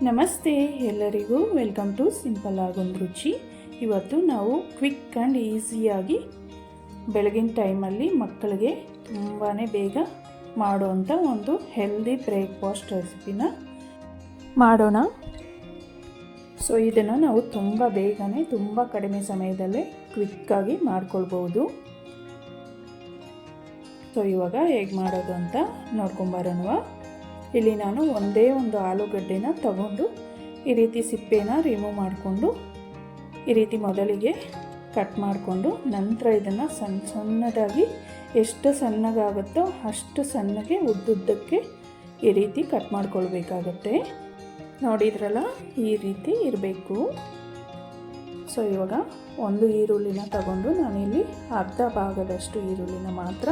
ನಮಸ್ತೆ ಎಲ್ಲರಿಗೂ, welcome to simple ಆಗೊಂದು ರುಚಿ. ಇವತ್ತು ನಾವು ಕ್ವಿಕ್ ಆ್ಯಂಡ್ ಈಸಿಯಾಗಿ ಬೆಳಗಿನ ಟೈಮಲ್ಲಿ ಮಕ್ಕಳಿಗೆ ತುಂಬಾ ಬೇಗ ಮಾಡೋವಂಥ ಒಂದು ಹೆಲ್ದಿ ಬ್ರೇಕ್ಫಾಸ್ಟ್ ರೆಸಿಪಿನ ಮಾಡೋಣ. ಸೊ ಇದನ್ನು ನಾವು ತುಂಬ ಬೇಗನೆ ತುಂಬ ಕಡಿಮೆ ಸಮಯದಲ್ಲೇ ಕ್ವಿಕ್ಕಾಗಿ ಮಾಡ್ಕೊಳ್ಬೋದು. ಸೊ ಇವಾಗ ಹೇಗೆ ಮಾಡೋದು ಅಂತ ನೋಡ್ಕೊಂಬರೋಣ. ಇಲ್ಲಿ ನಾನು ಒಂದೇ ಒಂದು ಆಲೂಗಡ್ಡೆನ ತಗೊಂಡು ಈ ರೀತಿ ಸಿಪ್ಪೆನ ರಿಮೂವ್ ಮಾಡಿಕೊಂಡು ಈ ರೀತಿ ಮೊದಲಿಗೆ ಕಟ್ ಮಾಡಿಕೊಂಡು ನಂತರ ಇದನ್ನು ಸಣ್ಣದಾಗಿ ಎಷ್ಟು ಸಣ್ಣಗಾಗುತ್ತೋ ಅಷ್ಟು ಸಣ್ಣಗೆ ಉದ್ದುದ್ದಕ್ಕೆ ಈ ರೀತಿ ಕಟ್ ಮಾಡ್ಕೊಳ್ಬೇಕಾಗತ್ತೆ. ನೋಡಿದ್ರಲ್ಲ, ಈ ರೀತಿ ಇರಬೇಕು. ಸೊ ಇವಾಗ ಒಂದು ಈರುಳ್ಳಿನ ತಗೊಂಡು ನಾನಿಲ್ಲಿ ಅರ್ಧ ಭಾಗದಷ್ಟು ಈರುಳ್ಳಿನ ಮಾತ್ರ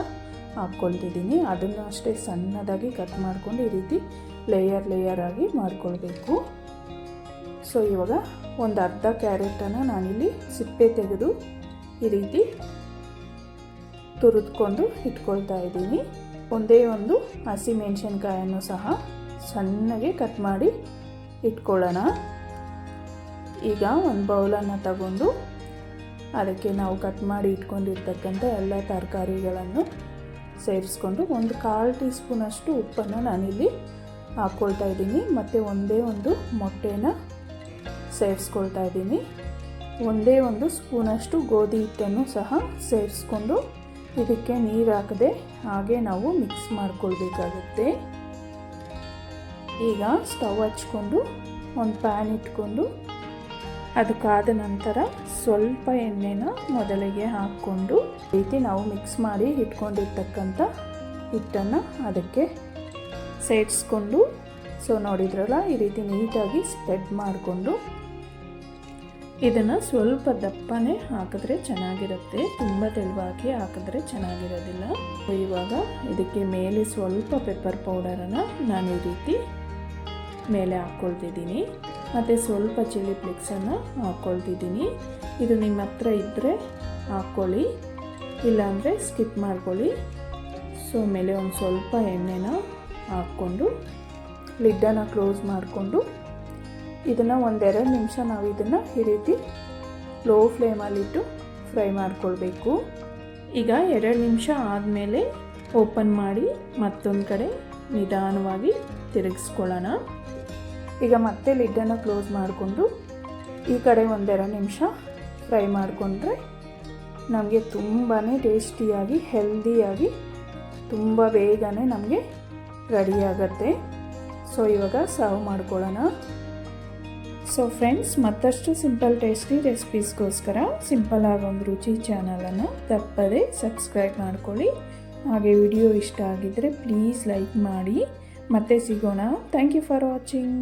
ಹಾಕ್ಕೊಳ್ತಿದ್ದೀನಿ. ಅದನ್ನು ಅಷ್ಟೇ ಸಣ್ಣದಾಗಿ ಕಟ್ ಮಾಡಿಕೊಂಡು ಈ ರೀತಿ ಲೇಯರ್ ಆಗಿ ಮಾಡ್ಕೊಳ್ಬೇಕು. ಸೊ ಇವಾಗ ಒಂದು ಅರ್ಧ ಕ್ಯಾರೆಟನ್ನು ನಾನಿಲ್ಲಿ ಸಿಪ್ಪೆ ತೆಗೆದು ಈ ರೀತಿ ತುರಿದುಕೊಂಡು ಇಟ್ಕೊಳ್ತಾ ಇದ್ದೀನಿ. ಒಂದೇ ಒಂದು ಹಸಿಮೆಣಸಿನ್ಕಾಯನ್ನು ಸಹ ಸಣ್ಣಗೆ ಕಟ್ ಮಾಡಿ ಇಟ್ಕೊಳ್ಳೋಣ. ಈಗ ಒಂದು ಬೌಲನ್ನು ತಗೊಂಡು ಅದಕ್ಕೆ ನಾವು ಕಟ್ ಮಾಡಿ ಇಟ್ಕೊಂಡಿರ್ತಕ್ಕಂಥ ಎಲ್ಲ ತರಕಾರಿಗಳನ್ನು ಸೇರಿಸ್ಕೊಂಡು ಒಂದು 1/4 ಟೀ ಸ್ಪೂನಷ್ಟು ಉಪ್ಪನ್ನು ನಾನಿಲ್ಲಿ ಹಾಕ್ಕೊಳ್ತಾ ಇದ್ದೀನಿ. ಮತ್ತು ಒಂದೇ ಒಂದು ಮೊಟ್ಟೆನ ಸೇರಿಸ್ಕೊಳ್ತಾ ಇದ್ದೀನಿ. ಒಂದೇ ಒಂದು ಸ್ಪೂನಷ್ಟು ಗೋಧಿ ಹಿಟ್ಟನ್ನು ಸಹ ಸೇರಿಸ್ಕೊಂಡು ಇದಕ್ಕೆ ನೀರು ಹಾಕದೆ ಹಾಗೆ ನಾವು ಮಿಕ್ಸ್ ಮಾಡ್ಕೊಳ್ಬೇಕಾಗುತ್ತೆ. ಈಗ ಸ್ಟವ್ ಹಚ್ಕೊಂಡು ಒಂದು ಪ್ಯಾನ್ ಇಟ್ಕೊಂಡು ಅದಕ್ಕಾದ ನಂತರ ಸ್ವಲ್ಪ ಎಣ್ಣೆನ ಮೊದಲಿಗೆ ಹಾಕ್ಕೊಂಡು ಈ ರೀತಿ ನಾವು ಮಿಕ್ಸ್ ಮಾಡಿ ಇಟ್ಕೊಂಡಿರ್ತಕ್ಕಂಥ ಹಿಟ್ಟನ್ನು ಅದಕ್ಕೆ ಸೇರಿಸ್ಕೊಂಡು, ಸೊ ನೋಡಿದ್ರಲ್ಲ, ಈ ರೀತಿ ನೀಟಾಗಿ ಸ್ಪ್ರೆಡ್ ಮಾಡಿಕೊಂಡು ಇದನ್ನು ಸ್ವಲ್ಪ ದಪ್ಪನೇ ಹಾಕಿದ್ರೆ ಚೆನ್ನಾಗಿರುತ್ತೆ, ತುಂಬ ತೆಳುವಾಗಿ ಹಾಕಿದ್ರೆ ಚೆನ್ನಾಗಿರೋದಿಲ್ಲ. ಇವಾಗ ಇದಕ್ಕೆ ಮೇಲೆ ಸ್ವಲ್ಪ ಪೆಪ್ಪರ್ ಪೌಡರನ್ನು ನಾನು ಈ ರೀತಿ ಮೇಲೆ ಹಾಕ್ಕೊಳ್ತಿದ್ದೀನಿ. ಮತ್ತು ಸ್ವಲ್ಪ ಚಿಲ್ಲಿ ಫ್ಲೇಕ್ಸನ್ನು ಹಾಕ್ಕೊಳ್ತಿದ್ದೀನಿ. ಇದು ನಿಮ್ಮ ಹತ್ರ ಇದ್ದರೆ ಹಾಕ್ಕೊಳ್ಳಿ, ಇಲ್ಲಾಂದರೆ ಸ್ಕಿಪ್ ಮಾಡ್ಕೊಳ್ಳಿ. ಸೊ ಮೇಲೆ ಒಂದು ಸ್ವಲ್ಪ ಎಣ್ಣೆನ ಹಾಕ್ಕೊಂಡು ಲಿಡ್ಡನ್ನು ಕ್ಲೋಸ್ ಮಾಡಿಕೊಂಡು ಇದನ್ನು 1-2 ನಿಮಿಷ ನಾವು ಇದನ್ನು ಈ ರೀತಿ ಲೋ ಫ್ಲೇಮಲ್ಲಿಟ್ಟು ಫ್ರೈ ಮಾಡ್ಕೊಳ್ಬೇಕು. ಈಗ 2 ನಿಮಿಷ ಆದಮೇಲೆ ಓಪನ್ ಮಾಡಿ ಮತ್ತೊಂದು ಕಡೆ ನಿಧಾನವಾಗಿ ತಿರುಗಿಸ್ಕೊಳ್ಳೋಣ. ಈಗ ಮತ್ತೆ ಲಿಡ್ಡನ್ನು ಕ್ಲೋಸ್ ಮಾಡಿಕೊಂಡು ಈ ಕಡೆ 1-2 ನಿಮಿಷ ಫ್ರೈ ಮಾಡಿಕೊಂಡ್ರೆ ನಮಗೆ ತುಂಬಾ ಟೇಸ್ಟಿಯಾಗಿ ಹೆಲ್ದಿಯಾಗಿ ತುಂಬ ಬೇಗನೆ ನಮಗೆ ರೆಡಿಯಾಗತ್ತೆ. ಸೊ ಇವಾಗ ಸರ್ವ್ ಮಾಡ್ಕೊಳ್ಳೋಣ. ಸೊ ಫ್ರೆಂಡ್ಸ್, ಮತ್ತಷ್ಟು ಸಿಂಪಲ್ ಟೇಸ್ಟಿ ರೆಸಿಪೀಸ್ಗೋಸ್ಕರ ಸಿಂಪಲ್ ಆಗೊಂದು ರುಚಿ ಚಾನಲನ್ನು ತಪ್ಪದೆ ಸಬ್ಸ್ಕ್ರೈಬ್ ಮಾಡ್ಕೊಳ್ಳಿ. ಹಾಗೆ ವಿಡಿಯೋ ಇಷ್ಟ ಆಗಿದ್ದರೆ ಪ್ಲೀಸ್ ಲೈಕ್ ಮಾಡಿ. ಮತ್ತೆ ಸಿಗೋಣ. Thank you for watching.